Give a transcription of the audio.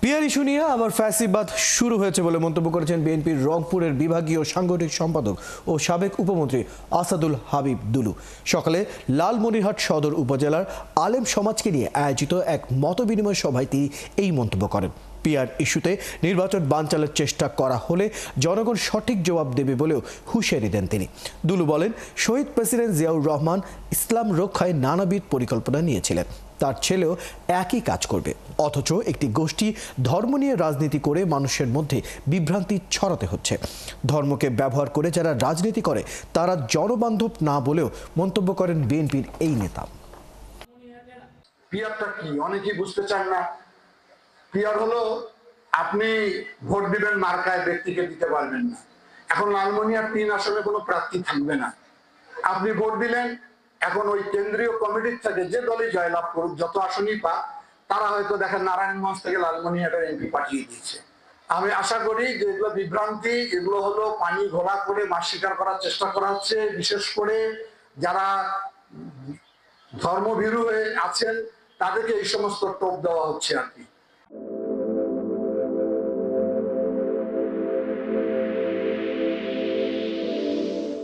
Peer issue নিয়ে আবার ফ্যাসিবাদ শুরু হয়েছে বলে মন্তব্য করেছেন বিএনপির রংপুরের বিভাগীয় সাংগঠনিক সম্পাদক ও সাবেক উপমন্ত্রী আসাদুল হাবিব দুলু। সকালে লালমনিরহাট সদর উপজেলার আলেম সমাজকে নিয়ে আয়োজিত এক মতবিনিময় সভায় তিনি এই মন্তব্য করেন। পিয়ার ইস্যুতে নির্বাচন বানচালের চেষ্টা করা হলে জনগণ সঠিক জবাব দেবে বলেও হুঁশিয়ারি দেন তিনি। দুলু বলেন, শহীদ প্রেসিডেন্ট জিয়াউর রহমান ইসলাম রক্ষায় নানাবিধ পরিকল্পনা নিয়েছিলেন, তার ছেলেও একই কাজ করবে। অথচ একটি গোষ্ঠী ধর্ম নিয়ে রাজনীতি করে মানুষের মধ্যে বিভ্রান্তি ছড়াতে হচ্ছে। ধর্মকে ব্যবহার করে যারা রাজনীতি করে তারা জনবান্ধব না বলেও মন্তব্য করেন বিএনপির এই নেতা। পিয়ারটা কি অনেকেই বুঝতে চান না। পিয়ার হলো আপনি ভোট দিবেন মার্কায়, ব্যক্তিকে দিতে পারবেন না। এখন লালমনিরহাট 3 আসনে কোনো প্রার্থী থাকবে না, আপনি ভোট দিলেন। এখন ওই কেন্দ্রীয় কমিটির থেকে যে দলই জয়লাভ করুক, যত আসনই পাক, তারা হয়তো দেখেন নারায়ণগঞ্জ থেকে লালমনিরহাটের এমপি পাঠিয়ে দিচ্ছে। আমি আশা করি যে এগুলো বিভ্রান্তি, এগুলো হলো পানি ঘোলা করে মাছ শিকার করার চেষ্টা করা হচ্ছে। বিশেষ করে যারা ধর্মভীরু হয়ে আছেন তাদেরকে এই সমস্ত টোপ দেওয়া হচ্ছে আর কি।